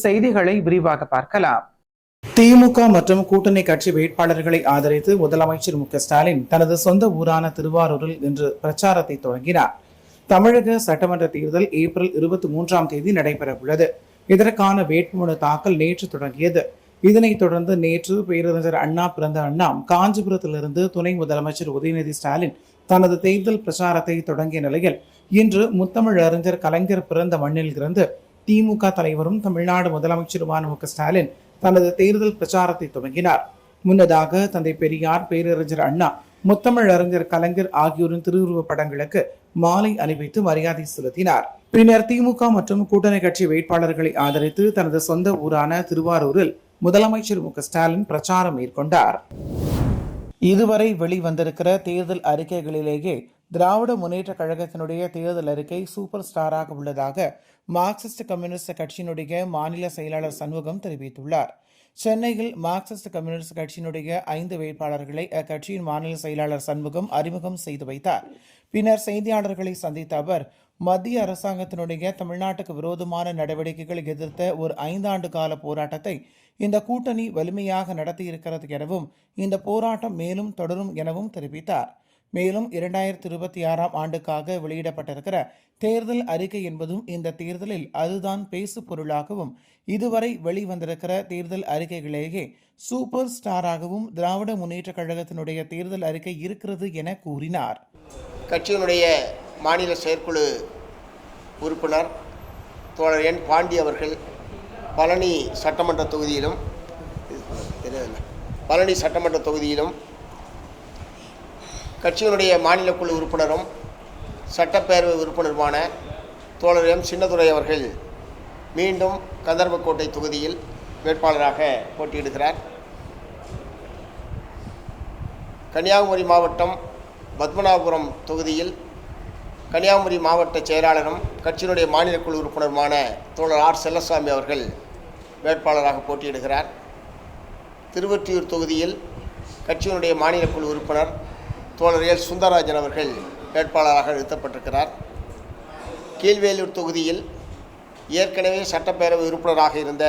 செய்திகளை விரிவாக பார்க்கலாம். திமுக மற்றும் கூட்டணி கட்சி வேட்பாளர்களை ஆதரித்து முதலமைச்சர் மு.க.ஸ்டாலின் தனது சொந்த ஊரான திருவாரூரில் இன்று பிரச்சாரத்தை தொடங்கினார். தமிழக சட்டமன்ற தேர்தல் ஏப்ரல் 23ஆம் தேதி நடைபெறவுள்ளது. இதற்கான வேட்புமனு தாக்கல் நேற்று தொடங்கியது. இதனைத் தொடர்ந்து நேற்று பேரறிஞர் அண்ணா பிறந்த அண்ணாம் காஞ்சிபுரத்திலிருந்து துணை முதலமைச்சர் உதயநிதி ஸ்டாலின் தனது தேர்தல் பிரச்சாரத்தை தொடங்கிய நிலையில் இன்று முத்தமிழ் அறிஞர் கலைஞர் பிறந்த மண்ணில் இருந்து திமுக தலைவரும் தமிழ்நாடு முதலமைச்சருமான மு.க.ஸ்டாலின் தனது தேர்தல் பிரச்சாரத்தை துவங்கினார். முன்னதாக தந்தை பெரியார், பேரறிஞர் அண்ணா, முத்தமிழ் அறிஞர் கலைஞர் ஆகியோரின் திருவுருவப் படங்களுக்கு மாலை அணிவித்து மரியாதை செலுத்தினார். பின்னர் திமுக மற்றும் கூட்டணி கட்சி வேட்பாளர்களை ஆதரித்து தனது சொந்த ஊரான திருவாரூரில் முதலமைச்சர் மு.க.ஸ்டாலின் பிரச்சாரம் மேற்கொண்டார். இதுவரை வெளிவந்திருக்கிற தேர்தல் அறிக்கைகளிலேயே திராவிட முன்னேற்ற கழகத்தினுடைய தேர்தல் அறிக்கை சூப்பர் ஸ்டாராக உள்ளதாக மார்க்சிஸ்ட் கம்யூனிஸ்ட் கட்சியினுடைய மாநில செயலாளர் சண்முகம் தெரிவித்துள்ளார். சென்னையில் மார்க்சிஸ்ட் கம்யூனிஸ்ட் கட்சியினுடைய 5 வேட்பாளர்களை அக்கட்சியின் மாநில செயலாளர் சண்முகம் அறிமுகம் செய்து வைத்தார். பின்னர் செய்தியாளர்களை சந்தித்த அவர், மத்திய அரசாங்கத்தினுடைய தமிழ்நாட்டுக்கு விரோதமான நடவடிக்கைகளை எதிர்த்த ஒரு 5 ஆண்டு கால போராட்டத்தை இந்த கூட்டணி வலிமையாக நடத்தியிருக்கிறது எனவும் இந்த போராட்டம் மேலும் தொடரும் எனவும் தெரிவித்தார். மேலும் 2026ஆம் ஆண்டுக்காக வெளியிடப்பட்டிருக்கிற தேர்தல் அறிக்கை என்பதும் இந்த தேர்தலில் அதுதான் பேசு பொருளாகவும் இதுவரை வெளிவந்திருக்கிற தேர்தல் அறிக்கைகளிலேயே சூப்பர் ஸ்டாராகவும் திராவிட முன்னேற்ற கழகத்தினுடைய தேர்தல் அறிக்கை இருக்கிறது என கூறினார். கட்சியினுடைய மாநில செயற்குழு உறுப்பினர் தோழர் என் பாண்டி அவர்கள் பழனி சட்டமன்ற தொகுதியிலும் கட்சியினுடைய மாநில குழு உறுப்பினரும் சட்டப்பேரவை உறுப்பினருமான தோழர் எம் சின்னதுரை அவர்கள் மீண்டும் கந்தர்வக்கோட்டை தொகுதியில் வேட்பாளராக போட்டியிடுகிறார். கன்னியாகுமரி மாவட்டம் பத்மநாபபுரம் தொகுதியில் கன்னியாகுமரி மாவட்ட செயலாளரும் கட்சியினுடைய மாநில குழு உறுப்பினருமான தோழர் ஆர் செல்லசாமி அவர்கள் வேட்பாளராக போட்டியிடுகிறார். திருவொற்றியூர் தொகுதியில் கட்சியினுடைய மாநில குழு உறுப்பினர் தோழர் எல் சுந்தரராஜன் அவர்கள் வேட்பாளராக நிறுத்தப்பட்டிருக்கிறார். கீழ்வேலூர் தொகுதியில் ஏற்கனவே சட்டப்பேரவை உறுப்பினராக இருந்த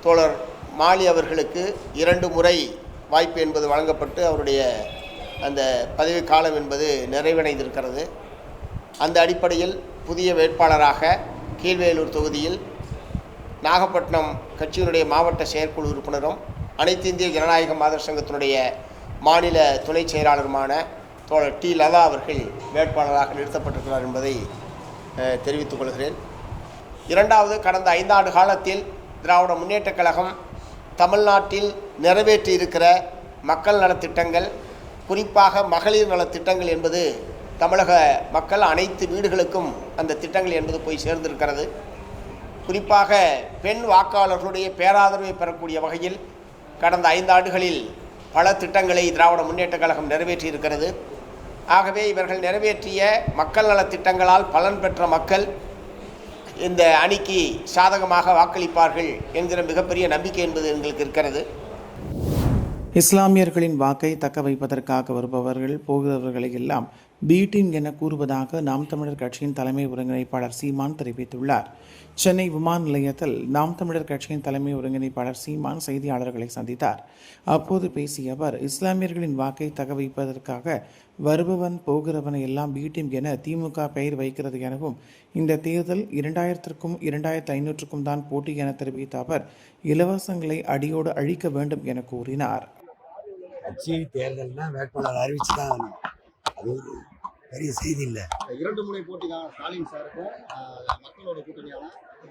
தோழர் மாலி அவர்களுக்கு 2 முறை வாய்ப்பு என்பது வழங்கப்பட்டு அவருடைய அந்த பதவி காலம் என்பது நிறைவடைந்திருக்கிறது. அந்த அடிப்படையில் புதிய வேட்பாளராக கீழ்வேலூர் தொகுதியில் நாகப்பட்டினம் கட்சியினுடைய மாவட்ட செயற்குழு உறுப்பினரும் அனைத்து இந்திய ஜனநாயக மாதர் சங்கத்தினுடைய மாநில துணை செயலாளருமான தோழர் டி லதா அவர்கள் வேட்பாளராக நிறுத்தப்பட்டிருக்கிறார் என்பதை தெரிவித்துக் கொள்கிறேன். இரண்டாவது, கடந்த 5 ஆண்டு காலத்தில் திராவிட முன்னேற்றக் கழகம் தமிழ்நாட்டில் நிறைவேற்றியிருக்கிற மக்கள் நலத்திட்டங்கள், குறிப்பாக மகளிர் நலத்திட்டங்கள் என்பது தமிழக மக்கள் அனைத்து வீடுகளுக்கும் அந்த திட்டங்கள் என்பது போய் சேர்ந்திருக்கிறது. குறிப்பாக பெண் வாக்காளர்களுடைய பேராதரவை பெறக்கூடிய வகையில் கடந்த 5 ஆண்டுகளில் பல திட்டங்களை திராவிட முன்னேற்றக் கழகம் நிறைவேற்றியிருக்கிறது. ஆகவே இவர்கள் நிறைவேற்றிய மக்கள் நலத்திட்டங்களால் பலன் பெற்ற மக்கள் இந்த அணிக்கு சாதகமாக வாக்களிப்பார்கள் என்கிற மிகப்பெரிய நம்பிக்கை என்பது எங்களுக்கு இருக்கிறது. இஸ்லாமியர்களின் வாக்கை தக்க வைப்பதற்காக வருபவர்கள் போகிறவர்களை எல்லாம் பி டீம் என கூறுவதாக நாம் தமிழர் கட்சியின் தலைமை ஒருங்கிணைப்பாளர் சீமான் தெரிவித்துள்ளார். சென்னை விமான நிலையத்தில் நாம் தமிழர் கட்சியின் தலைமை ஒருங்கிணைப்பாளர் சீமான் செய்தியாளர்களை சந்தித்தார். அப்போது பேசிய அவர், இஸ்லாமியர்களின் வாக்கை தக்க வைப்பதற்காக வருபவன் போகிறவனை எல்லாம் பி டீம் என திமுக பெயர் வைக்கிறது எனவும் இந்த தேர்தல் 2000க்கும் 2500க்கும் தான் போட்டி என தெரிவித்த அவர், இலவசங்களை அடியோடு அழிக்க வேண்டும் என கூறினார். கட்சி தேர்தல்னா வேட்பாளர் அறிவிச்சு தான் வேணும். அது ஒரு பெரிய செய்தி இல்லை. 2 முனை போட்டி தான் ஸ்டாலின் சாருக்கும் மக்களோட கூட்டணியான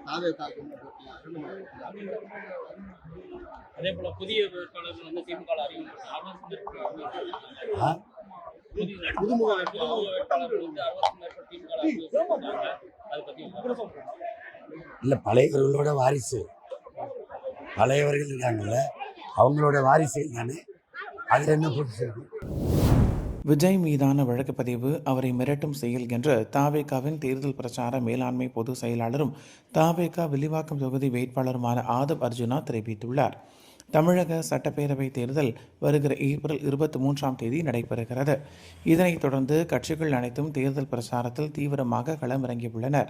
தாவேகாவுக்கும் போட்டி. அதே போல புதிய வேட்பாளர்கள் வந்து திமுக புதுமுக வேட்பாளர்கள் வந்து 60 அதை பத்தி இல்லை, பழையவர்களோட வாரிசு பழையவர்கள் இருக்காங்கல்ல, அவங்களோட வாரிசு தானே, அதில் என்ன போட்டு விஜய் மீதான வழக்கு பதிவு அவரை மிரட்டும் செயல் என்று தாவேகாவின் தேர்தல் பிரச்சார மேலாண்மை பொதுச் செயலாளரும் தாவேகா வில்லிவாக்கம் தொகுதி வேட்பாளருமான ஆதவ் அர்ஜுனா தெரிவித்துள்ளார். தமிழக சட்டப்பேரவை தேர்தல் வருகிற ஏப்ரல் 23ஆம் தேதி நடைபெறுகிறது. இதனைத் தொடர்ந்து கட்சிகள் அனைத்தும் தேர்தல் பிரச்சாரத்தில் தீவிரமாக களமிறங்கியுள்ளனர்.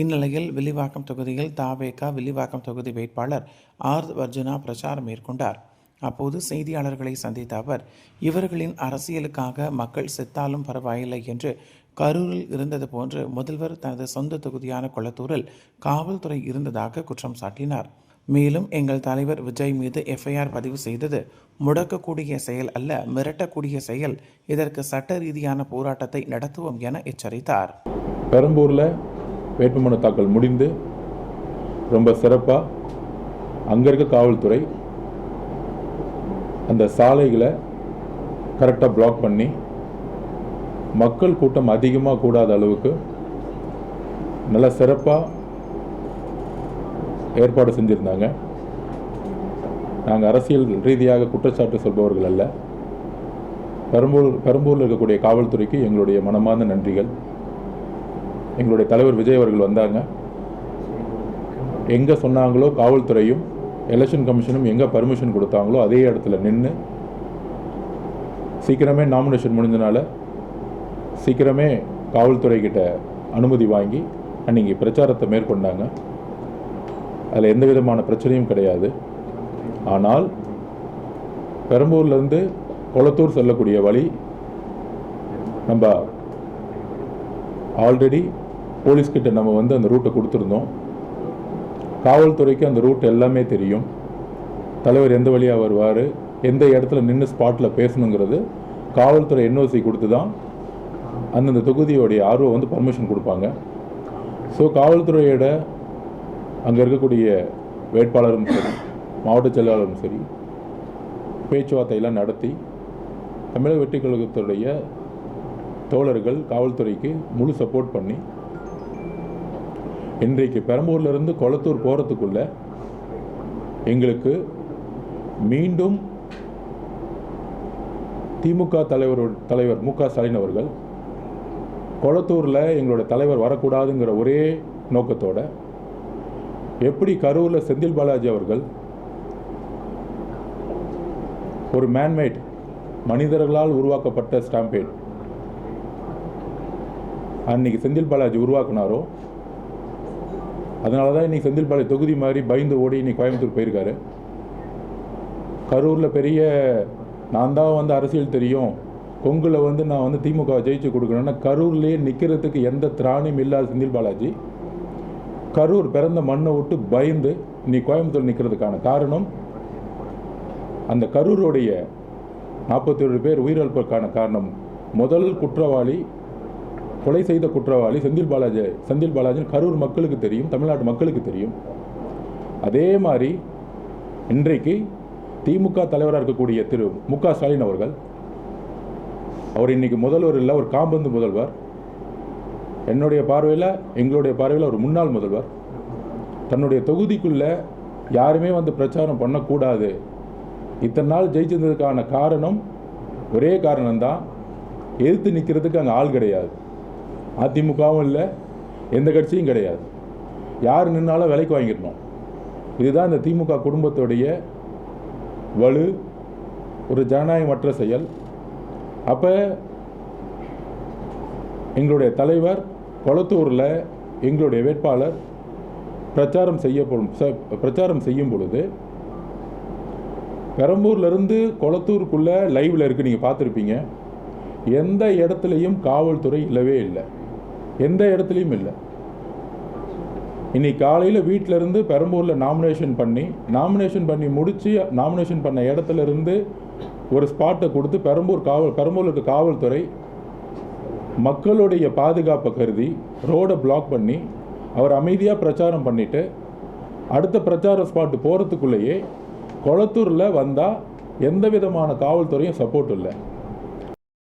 இந்நிலையில் வில்லிவாக்கம் தொகுதியில் தவேக வில்லிவாக்கம் தொகுதி வேட்பாளர் ஆர். அர்ஜுனா பிரச்சாரம் மேற்கொண்டார். அப்போது செய்தியாளர்களை சந்தித்த அவர், இவர்களின் அரசியலுக்காக மக்கள் செத்தாலும் பரவாயில்லை என்று கரூரில் இருந்தது போன்று முதல்வர் தனது சொந்த தொகுதியான கொளத்தூரில் காவல்துறை இருந்ததாக குற்றம் சாட்டினார். மேலும் எங்கள் தலைவர் விஜய் மீது எஃப்ஐஆர் பதிவு செய்தது முடக்கக்கூடிய செயல் அல்ல, மிரட்டக்கூடிய செயல். இதற்கு சட்ட ரீதியான போராட்டத்தை நடத்துவோம் என எச்சரித்தார். பெரம்பூரில் வேட்புமனு தாக்கல் முடிந்து ரொம்ப சிறப்பாக அங்கே இருக்க காவல்துறை அந்த சாலைகளை கரெக்டாக பிளாக் பண்ணி மக்கள் கூட்டம் அதிகமாக கூடாத அளவுக்கு நல்ல சிறப்பாக ஏற்பாடு செஞ்சுருந்தாங்க. நாங்கள் அரசியல் ரீதியாக குற்றச்சாட்டு சொல்பவர்கள் அல்ல. பெரம்பூரில் இருக்கக்கூடிய காவல்துறைக்கு எங்களுடைய மனமார்ந்த நன்றிகள். எங்களுடைய தலைவர் விஜய் அவர்கள் வந்தாங்க. எங்கே சொன்னாங்களோ காவல்துறையும் எலெக்ஷன் கமிஷனும் எங்கே பர்மிஷன் கொடுத்தாங்களோ அதே இடத்துல நின்று சீக்கிரமே நாமினேஷன் முடிஞ்சனால சீக்கிரமே காவல்துறைக்கிட்ட அனுமதி வாங்கி அன்றைக்கி பிரச்சாரத்தை மேற்கொண்டாங்க. அதில் எந்த விதமான பிரச்சனையும் கிடையாது. ஆனால் பெரம்பூர்லேருந்து கொளத்தூர் செல்லக்கூடிய வழி நம்ம ஆல்ரெடி போலீஸ்கிட்ட நம்ம அந்த ரூட்டை கொடுத்துருந்தோம். காவல்துறைக்கு அந்த ரூட் எல்லாமே தெரியும். தலைவர் எந்த வழியாக வருவார், எந்த இடத்துல நின்று ஸ்பாட்டில் பேசணுங்கிறது காவல்துறை என்ஓசி கொடுத்து தான் அந்தந்த தொகுதியோடைய ஆர்வம் பர்மிஷன் கொடுப்பாங்க. ஸோ காவல்துறையோட அங்கே இருக்கக்கூடிய வேட்பாளரும் சரி மாவட்ட செயலாளரும் சரி பேச்சுவார்த்தையெல்லாம் நடத்தி தமிழக வெற்றி கழகத்துடைய தோழர்கள் காவல்துறைக்கு முழு சப்போர்ட் பண்ணி இன்றைக்கு பெரம்பூர்லேருந்து கொளத்தூர் போகிறதுக்குள்ள எங்களுக்கு மீண்டும் திமுக தலைவர் மு.க. ஸ்டாலின் அவர்கள் கொளத்தூரில் எங்களோட தலைவர் வரக்கூடாதுங்கிற ஒரே நோக்கத்தோட எப்படி கரூரில் செந்தில் பாலாஜி அவர்கள் ஒரு மேன்மேட் மனிதர்களால் உருவாக்கப்பட்ட ஸ்டாம்பேட் அன்னைக்கு செந்தில் பாலாஜி உருவாக்குனாரோ, அதனால தான் இன்றைக்கி செந்தில் பாலாஜி தொகுதி மாதிரி பயந்து ஓடி இன்னைக்கு கோயம்புத்தூர் போயிருக்காரு. கரூரில் பெரிய நான் தான் அரசியல் தெரியும், கொங்குல நான் திமுக ஜெயிச்சு கொடுக்கணும்னா கரூர்லேயே நிற்கிறதுக்கு எந்த திராணியும் இல்லாத செந்தில் பாலாஜி கரூர் பிறந்த மண்ணை விட்டு பயந்து நீ கோயம்புத்தூர் நிற்கிறதுக்கான காரணம் அந்த கரூருடைய 47 பேர் உயிரிழப்புக்கான காரணம் முதல் குற்றவாளி, கொலை செய்த குற்றவாளி செந்தில் பாலாஜி கரூர் மக்களுக்கு தெரியும், தமிழ்நாட்டு மக்களுக்கு தெரியும். அதே மாதிரி இன்றைக்கு திமுக தலைவராக இருக்கக்கூடிய திரு மு.க. ஸ்டாலின் அவர்கள், அவர் இன்னைக்கு முதல்வர் இல்லை, ஒரு காம்பந்து முதல்வர். என்னுடைய பார்வையில் எங்களுடைய பார்வையில் ஒரு முன்னாள் முதல்வர். தன்னுடைய தொகுதிக்குள்ளே யாருமே பிரச்சாரம் பண்ணக்கூடாது. இத்தனை நாள் ஜெயிச்சதுக்கான காரணம் ஒரே காரணம்தான், எதிர்த்து நிற்கிறதுக்கு அங்கே ஆள் கிடையாது. அதிமுகவும் இல்லை, எந்த கட்சியும் கிடையாது. யார் நின்னாலும் விலைக்கு வாங்கிடணும். இதுதான் இந்த திமுக குடும்பத்துடைய வலு, ஒரு ஜனநாயகமற்ற செயல். அப்போ எங்களுடைய தலைவர் கொளத்தூரில் எங்களுடைய வேட்பாளர் பிரச்சாரம் செய்யும் பொழுது பெரம்பூர்லேருந்து கொளத்தூருக்குள்ளே லைவில் இருக்குது, நீங்கள் பார்த்துருப்பீங்க. எந்த இடத்துலையும் காவல்துறை இல்லவே இல்லை, எந்த இடத்துலையும் இல்லை. இன்னைக்கு காலையில் வீட்டிலேருந்து பெரம்பூரில் நாமினேஷன் பண்ணி முடித்து நாமினேஷன் பண்ண இடத்துல இருந்து ஒரு ஸ்பாட்டை கொடுத்து பெரம்பூரில் இருக்க காவல்துறை மக்களுடைய பாதுகாப்பை கருதி ரோடை பிளாக் பண்ணி அவர் அமைதியாக பிரச்சாரம் பண்ணிவிட்டு அடுத்த பிரச்சார ஸ்பாட்டு போகிறதுக்குள்ளேயே கொளத்தூரில் வந்தால் எந்த விதமான காவல்துறையும் சப்போர்ட் இல்லை.